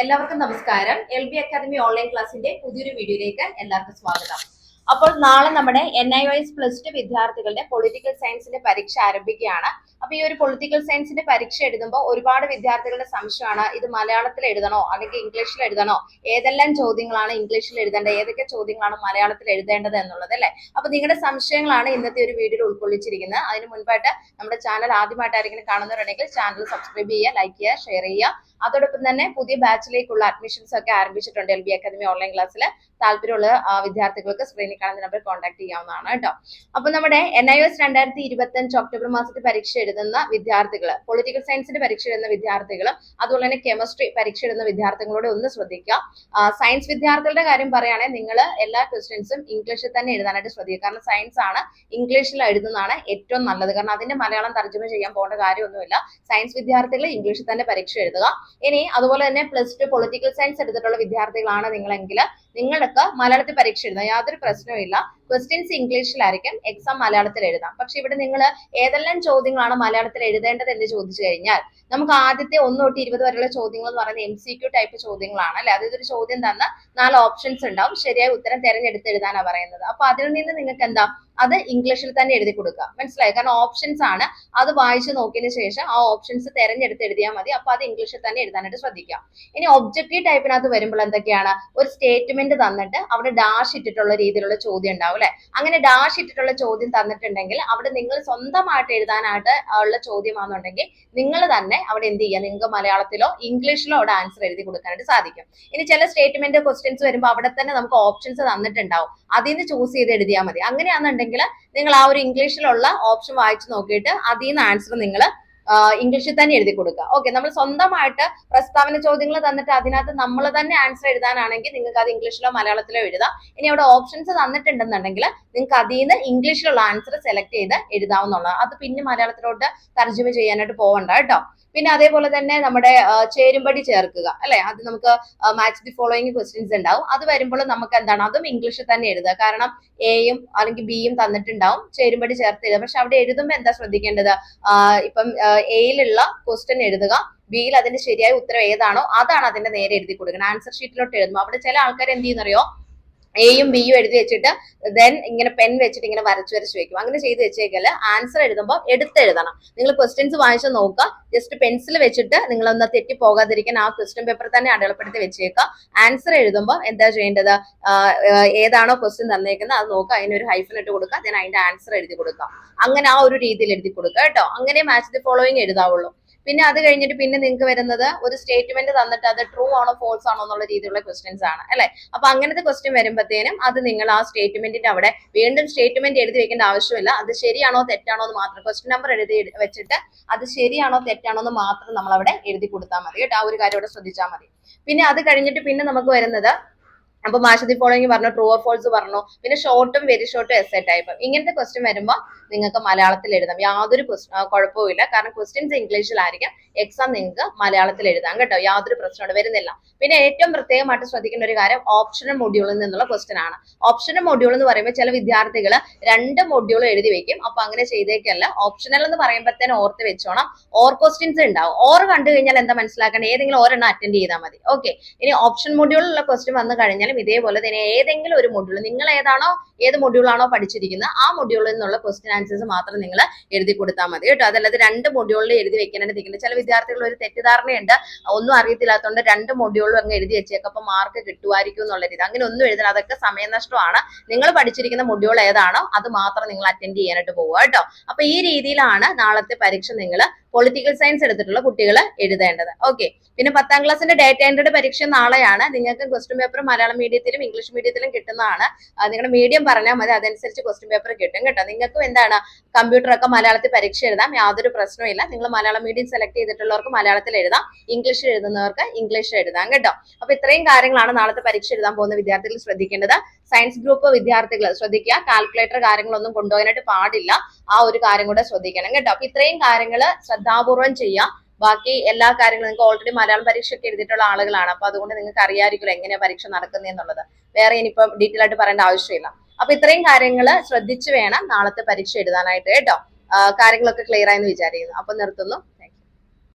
എല്ലാവർക്കും നമസ്കാരം. LB academy online ക്ലാസിന്റെ പുതിയൊരു വീഡിയോയിലേക്ക് എല്ലാവർക്കും സ്വാഗതം. അപ്പോൾ നാളെ നമ്മുടെ NIOS +2 വിദ്യാർത്ഥികളുടെ പൊളിറ്റിക്കൽ സയൻസിന്റെ പരീക്ഷ ആരംഭിക്കുകയാണ്. അപ്പൊ ഈ ഒരു പൊളിറ്റിക്കൽ സയൻസിന്റെ പരീക്ഷ എഴുതുമ്പോൾ ഒരുപാട് വിദ്യാർത്ഥികളുടെ സംശയമാണ്, ഇത് മലയാളത്തിൽ എഴുതണോ അല്ലെങ്കിൽ ഇംഗ്ലീഷിൽ എഴുതണോ, ഏതെല്ലാം ചോദ്യങ്ങളാണ് ഇംഗ്ലീഷിൽ എഴുതേണ്ടത്, ഏതൊക്കെ ചോദ്യങ്ങളാണ് മലയാളത്തിൽ എഴുതേണ്ടത് എന്നുള്ളത് അല്ലെ. അപ്പൊ നിങ്ങളുടെ സംശയങ്ങളാണ് ഇന്നത്തെ ഒരു വീഡിയോയിൽ ഉൾക്കൊള്ളിച്ചിരിക്കുന്നത്. അതിന് മുൻപായിട്ട് നമ്മുടെ ചാനൽ ആദ്യമായിട്ടായിരിക്കും കാണുന്നവരുണ്ടെങ്കിൽ ചാനൽ സബ്സ്ക്രൈബ് ചെയ്യുക, ലൈക്ക് ചെയ്യുക, ഷെയർ ചെയ്യുക. അതോടൊപ്പം തന്നെ പുതിയ ബാച്ചിലേക്കുള്ള അഡ്മിഷൻസ് ഒക്കെ ആരംഭിച്ചിട്ടുണ്ട് LB അക്കാദമി ഓൺലൈൻ ക്ലാസ്സിൽ. താല്പര്യമുള്ള വിദ്യാർത്ഥികൾക്ക് സ്ക്രീനിൽ കാണുന്ന നമ്പർ കോൺടാക്ട് ചെയ്യാവുന്നതാണ് കേട്ടോ. അപ്പൊ നമ്മുടെ NIOS 2025 ഒക്ടോബർ മാസത്തിൽ പരീക്ഷ എഴുതുന്ന വിദ്യാർത്ഥികൾ, പൊളിറ്റിക്കൽ സയൻസിന്റെ പരീക്ഷ എഴുതുന്ന വിദ്യാർത്ഥികൾ, അതുപോലെ തന്നെ കെമിസ്ട്രി പരീക്ഷ എഴുതുന്ന വിദ്യാർത്ഥികളോട് ഒന്ന് ശ്രദ്ധിക്കുക. സയൻസ് വിദ്യാർത്ഥികളുടെ കാര്യം പറയുകയാണെങ്കിൽ നിങ്ങൾ എല്ലാ ക്വസ്റ്റ്യൻസും ഇംഗ്ലീഷിൽ തന്നെ എഴുതാനായിട്ട് ശ്രദ്ധിക്കുക. കാരണം സയൻസ് ആണ്, ഇംഗ്ലീഷിൽ എഴുതുന്നതാണ് ഏറ്റവും നല്ലത്. കാരണം അതിന്റെ മലയാളം തർജ്ജമ ചെയ്യാൻ പോകേണ്ട കാര്യമൊന്നുമില്ല. സയൻസ് വിദ്യാർത്ഥികൾ ഇംഗ്ലീഷിൽ തന്നെ പരീക്ഷ എഴുതുക. ഇനി അതുപോലെ തന്നെ +2 പൊളിറ്റിക്കൽ സയൻസ് എടുത്തിട്ടുള്ള വിദ്യാർത്ഥികളാണ് നിങ്ങളെങ്കിൽ നിങ്ങൾക്ക് മലയാളത്തിൽ പരീക്ഷ എഴുതാം, യാതൊരു പ്രശ്നവും ഇല്ല. ക്വസ്റ്റ്യൻസ് ഇംഗ്ലീഷിലായിരിക്കും, എക്സാം മലയാളത്തിൽ എഴുതാം. പക്ഷെ ഇവിടെ നിങ്ങൾ ഏതെല്ലാം ചോദ്യങ്ങളാണ് മലയാളത്തിൽ എഴുതേണ്ടത് എന്ന് ചോദിച്ചു കഴിഞ്ഞാൽ നമുക്ക് ആദ്യത്തെ 1 തൊട്ട് 20 വരെയുള്ള ചോദ്യങ്ങൾ എന്ന് പറയുന്നത് MCQ ടൈപ്പ് ചോദ്യങ്ങളാണ് അല്ലെ. അതായത് ഒരു ചോദ്യം തന്ന 4 ഓപ്ഷൻസ് ഉണ്ടാവും, ശരിയായ ഉത്തരം തിരഞ്ഞെടുത്ത് എഴുതാനാണ് പറയുന്നത്. അപ്പൊ അതിൽ നിന്ന് നിങ്ങൾക്ക് എന്താ, അത് ഇംഗ്ലീഷിൽ തന്നെ എഴുതി കൊടുക്കുക. മനസ്സിലായി? കാരണം ഓപ്ഷൻസ് ആണ്, അത് വായിച്ചു നോക്കിയതിനു ശേഷം ആ ഓപ്ഷൻസ് തിരഞ്ഞെടുത്ത് എഴുതിയാൽ മതി. അപ്പൊ അത് ഇംഗ്ലീഷിൽ തന്നെ എഴുതാനായിട്ട് ശ്രദ്ധിക്കാം. ഇനി ഒബ്ജക്റ്റീവ് ടൈപ്പിനകത്ത് വരുമ്പോൾ എന്തൊക്കെയാണ്, ഒരു സ്റ്റേറ്റ്മെന്റ് തന്നിട്ട് അവിടെ ഡാഷ് ഇട്ടിട്ടുള്ള രീതിയിലുള്ള ചോദ്യം ഉണ്ടാവും അല്ലെ. അങ്ങനെ ഡാഷ് ഇട്ടിട്ടുള്ള ചോദ്യം തന്നിട്ടുണ്ടെങ്കിൽ അവിടെ നിങ്ങൾ സ്വന്തമായിട്ട് എഴുതാനായിട്ട് ഉള്ള ചോദ്യമാണെന്നുണ്ടെങ്കിൽ നിങ്ങൾ തന്നെ അവിടെ എന്ത് ചെയ്യുക, നിങ്ങൾക്ക് മലയാളത്തിലോ ഇംഗ്ലീഷിലോ അവിടെ ആൻസർ എഴുതി കൊടുക്കാനായിട്ട് സാധിക്കും. ഇനി ചില സ്റ്റേറ്റ്മെന്റ് ക്വസ്റ്റ്യൻസ് വരുമ്പോൾ അവിടെ തന്നെ നമുക്ക് ഓപ്ഷൻസ് തന്നിട്ടുണ്ടാവും, അതിൽ നിന്ന് ചൂസ് ചെയ്ത് എഴുതിയാൽ മതി. അങ്ങനെയാണെന്നുണ്ടെങ്കിൽ നിങ്ങൾ ആ ഒരു ഇംഗ്ലീഷിലുള്ള ഓപ്ഷൻ വായിച്ചു നോക്കിയിട്ട് അതിൽ നിന്ന് ആൻസർ നിങ്ങൾ ഇംഗ്ലീഷിൽ തന്നെ എഴുതി കൊടുക്കുക. ഓക്കെ, നമ്മൾ സ്വന്തമായിട്ട് പ്രസ്താവന ചോദ്യങ്ങൾ തന്നിട്ട് അതിനകത്ത് നമ്മൾ തന്നെ ആൻസർ എഴുതാനാണെങ്കിൽ നിങ്ങൾക്ക് അത് ഇംഗ്ലീഷിലോ മലയാളത്തിലോ എഴുതാം. ഇനി അവിടെ ഓപ്ഷൻസ് തന്നിട്ടുണ്ടെന്നുണ്ടെങ്കിൽ നിങ്ങൾക്ക് അതിൽ നിന്ന് ഇംഗ്ലീഷിലുള്ള ആൻസർ സെലക്ട് ചെയ്ത് എഴുതാവുന്നതാണ്. അത് പിന്നെ മലയാളത്തിലോട്ട് തർജ്ജമ ചെയ്യാനായിട്ട് പോകണ്ട കേട്ടോ. പിന്നെ അതേപോലെ തന്നെ നമ്മുടെ ചേരുംപടി ചേർക്കുക അല്ലെ, അത് നമുക്ക് മാച്ച് ദി ഫോളോയിങ് ക്വസ്റ്റ്യൻസ് ഉണ്ടാവും. അത് വരുമ്പോൾ നമുക്ക് എന്താണ്, അതും ഇംഗ്ലീഷിൽ തന്നെ എഴുതുക. കാരണം എയും അല്ലെങ്കിൽ ബിയും തന്നിട്ടുണ്ടാവും, ചേരുംപടി ചേർത്ത് എഴുതുക. പക്ഷെ അവിടെ എഴുതുമ്പോൾ എന്താ ശ്രദ്ധിക്കേണ്ടത്, ഇപ്പം എയിലുള്ള ക്വസ്റ്റ്യൻ എഴുതുക, ബിയിൽ അതിന്റെ ശരിയായ ഉത്തരം ഏതാണോ അതാണ് അതിന്റെ നേരെ എഴുതി കൊടുക്കണം. ആൻസർ ഷീറ്റിലോട്ട് എഴുതുമ്പോൾ അവിടെ ചില ആൾക്കാർ എന്ത് ചെയ്യുന്നറിയോ, എയും ബിയും എഴുതി വെച്ചിട്ട് ദെൻ ഇങ്ങനെ പെൻ വെച്ചിട്ട് ഇങ്ങനെ വരച്ചു വെക്കും. അങ്ങനെ ചെയ്ത് വെച്ചേക്കല് ആൻസർ എഴുതുമ്പോൾ എടുത്തെഴുതണം. നിങ്ങൾ ക്വസ്റ്റ്യൻസ് വായിച്ചു നോക്കുക, ജസ്റ്റ് പെൻസിൽ വെച്ചിട്ട് നിങ്ങളൊന്ന് തെറ്റി പോകാതിരിക്കാൻ ആ ക്വസ്റ്റ്യൻ പേപ്പർ തന്നെ അടയാളപ്പെടുത്തി വെച്ചേക്കുക. ആൻസർ എഴുതുമ്പോൾ എന്താ ചെയ്യേണ്ടത്, ഏതാണോ ക്വസ്റ്റ്യൻ തന്നേക്കുന്നത് അത് നോക്കുക, അതിനൊരു ഹൈഫൻ ഇട്ട് കൊടുക്കുക, ദെൻ അതിന്റെ ആൻസർ എഴുതി കൊടുക്കുക. അങ്ങനെ ആ ഒരു രീതിയിൽ എഴുതി കൊടുക്കുക കേട്ടോ. അങ്ങനെ മാച്ച് ദി ഫോളോയിങ് എഴുതാവുള്ളൂ. പിന്നെ അത് കഴിഞ്ഞിട്ട് പിന്നെ നിങ്ങൾക്ക് വരുന്നത് ഒരു സ്റ്റേറ്റ്മെന്റ് തന്നിട്ട് അത് ട്രൂ ആണോ ഫോൾസ് ആണോ എന്നുള്ള രീതിയിലുള്ള ക്വസ്റ്റ്യൻസ് ആണ് അല്ലെ. അപ്പൊ അങ്ങനത്തെ ക്വസ്റ്റ്യൻ വരുമ്പോഴത്തേനും അത് നിങ്ങൾ ആ സ്റ്റേറ്റ്മെന്റിന്റെ അവിടെ വീണ്ടും സ്റ്റേറ്റ്മെന്റ് എഴുതി വെക്കേണ്ട ആവശ്യമില്ല. അത് ശരിയാണോ തെറ്റാണോ എന്ന് മാത്രം ക്വസ്റ്റ്യൻ നമ്പർ എഴുതി വെച്ചിട്ട് അത് ശരിയാണോ തെറ്റാണോ എന്ന് മാത്രം നമ്മൾ അവിടെ എഴുതി കൊടുത്താൽ മതി കേട്ടോ. ആ ഒരു കാര്യം അവിടെ ശ്രദ്ധിച്ചാൽ മതി. പിന്നെ അത് കഴിഞ്ഞിട്ട് പിന്നെ നമുക്ക് വരുന്നത്, അപ്പൊ മാച്ച് ദി ഫോളോയിങ് പറഞ്ഞു, ട്രൂ ഓർ ഫോൾസ് പറഞ്ഞു, പിന്നെ ഷോർട്ടും വെരി ഷോർട്ടും എസ്സേ ടൈപ്പ്. ഇങ്ങനത്തെ ക്വസ്റ്റ്യൻ വരുമ്പോൾ നിങ്ങൾക്ക് മലയാളത്തിൽ എഴുതാം, യാതൊരു കുഴപ്പമില്ല. കാരണം ക്വസ്റ്റ്യൻസ് ഇംഗ്ലീഷിലായിരിക്കും, എക്സാം നിങ്ങൾക്ക് മലയാളത്തിൽ എഴുതാം കേട്ടോ, യാതൊരു പ്രശ്നവും വരുന്നില്ല. പിന്നെ ഏറ്റവും പ്രത്യേകമായിട്ട് ശ്രദ്ധിക്കേണ്ട ഒരു കാര്യം ഓപ്ഷണൽ മൊഡ്യൂളിൽ നിന്നുള്ള ക്വസ്റ്റ്യൻ ആണ്. ഓപ്ഷണൽ മൊഡ്യൂൾ എന്ന് പറയുമ്പോൾ ചില വിദ്യാർത്ഥികൾ 2 മൊഡ്യൂൾ എഴുതി വെക്കും. അപ്പൊ അങ്ങനെ ചെയ്തേക്കല്ല. ഓപ്ഷണൽ എന്ന് പറയുമ്പോഴത്തേനും ഓർത്ത് വെച്ചോണം, ഓർ ക്വസ്റ്റ്യൻസ് ഉണ്ടാവും. ഓർ കണ്ടു കഴിഞ്ഞാൽ എന്താ മനസ്സിലാക്കേണ്ടത്, ഏതെങ്കിലും ഒരെണ്ണം അറ്റൻഡ് ചെയ്താൽ മതി. ഓക്കെ, ഇനി ഓപ്ഷൻ മൊഡ്യൂളിലുള്ള ക്വസ്റ്റ്യൻ വന്നു കഴിഞ്ഞാൽ ഇതേപോലെ തന്നെ ഏതെങ്കിലും ഒരു മൊഡ്യൂൾ, നിങ്ങൾ ഏത് മൊഡ്യൂളാണോ പഠിച്ചിരിക്കുന്നത് ആ മൊഡ്യൂളിൽ നിന്നുള്ള ക്വസ്റ്റ്യൻ ആൻസേഴ്സ് മാത്രം നിങ്ങൾ എഴുതി കൊടുത്താൽ മതി കേട്ടോ. അതല്ലാതെ 2 മൊഡ്യൂളിൽ എഴുതി വെക്കാനായിട്ട് നിൽക്കുന്നത്. ചില വിദ്യാർത്ഥികൾ ഒരു തെറ്റിദ്ധാരണയുണ്ട്, ഒന്നും അറിയത്തില്ലാത്തതുകൊണ്ട് 2 മൊഡ്യൂളും അങ്ങ് എഴുതി വെച്ചേക്കും, അപ്പൊ മാർക്ക് കിട്ടുമായിരിക്കും എന്നുള്ള രീതി. അങ്ങനെ ഒന്നും എഴുതണം, അതൊക്കെ സമയനഷ്ടമാണ്. നിങ്ങൾ പഠിച്ചിരിക്കുന്ന മൊഡ്യൂൾ ഏതാണോ അത് മാത്രം നിങ്ങൾ അറ്റൻഡ് ചെയ്യാനായിട്ട് പോവുക കേട്ടോ. അപ്പൊ ഈ രീതിയിലാണ് നാളത്തെ പരീക്ഷ നിങ്ങൾ പൊളിറ്റിക്കൽ സയൻസ് എടുത്തിട്ടുള്ള കുട്ടികൾ എഴുതേണ്ടത്. ഓക്കെ, പിന്നെ 10ാം ക്ലാസ്സിന്റെ ഡേറ്റ എൻട്രിയുടെ പരീക്ഷ നാളെയാണ്. നിങ്ങൾക്ക് ക്വസ്റ്റ്യൻ പേപ്പർ മലയാളം മീഡിയത്തിലും ഇംഗ്ലീഷ് മീഡിയത്തിലും കിട്ടുന്നതാണ്. നിങ്ങളുടെ മീഡിയം പറഞ്ഞാൽ മതി, അതനുസരിച്ച് ക്വസ്റ്റ്യൻ പേപ്പർ കിട്ടും കേട്ടോ. നിങ്ങൾക്കും എന്താണ്, കമ്പ്യൂട്ടറൊക്കെ മലയാളത്തിൽ പരീക്ഷ എഴുതാം, യാതൊരു പ്രശ്നവും ഇല്ല. നിങ്ങൾ മലയാളം മീഡിയം സെലക്ട് ചെയ്തിട്ടുള്ളവർക്ക് മലയാളത്തിൽ എഴുതാം, ഇംഗ്ലീഷിൽ എഴുതുന്നവർക്ക് ഇംഗ്ലീഷിൽ എഴുതാം കേട്ടോ. അപ്പൊ ഇത്രയും കാര്യങ്ങളാണ് നാളത്തെ പരീക്ഷ എഴുതാൻ പോകുന്ന വിദ്യാർത്ഥികൾ ശ്രദ്ധിക്കേണ്ടത്. സയൻസ് ഗ്രൂപ്പ് വിദ്യാർത്ഥികൾ ശ്രദ്ധിക്കുക, കാൽക്കുലേറ്റർ കാര്യങ്ങളൊന്നും കൊണ്ടുപോകാനായിട്ട് പാടില്ല. ആ ഒരു കാര്യം കൂടെ ശ്രദ്ധിക്കണം കേട്ടോ. അപ്പൊ ഇത്രയും കാര്യങ്ങൾ ശ്രദ്ധാപൂർവം ചെയ്യാം. ബാക്കി എല്ലാ കാര്യങ്ങളും നിങ്ങൾക്ക് ഓൾറെഡി മലയാളം പരീക്ഷ ഒക്കെ എഴുതിയിട്ടുള്ള ആളുകളാണ്. അപ്പൊ അതുകൊണ്ട് നിങ്ങൾക്ക് അറിയാമായിരിക്കും എങ്ങനെയാ പരീക്ഷ നടക്കുന്നത് എന്നുള്ളത്. വേറെ ഇനിയിപ്പം ഡീറ്റെയിൽ ആയിട്ട് പറയേണ്ട ആവശ്യമില്ല. അപ്പൊ ഇത്രയും കാര്യങ്ങൾ ശ്രദ്ധിച്ചു വേണം നാളത്തെ പരീക്ഷ എഴുതാനായിട്ട് കേട്ടോ. കാര്യങ്ങളൊക്കെ ക്ലിയർ ആയെന്ന് വിചാരിക്കുന്നു. അപ്പൊ നിർത്തുന്നു.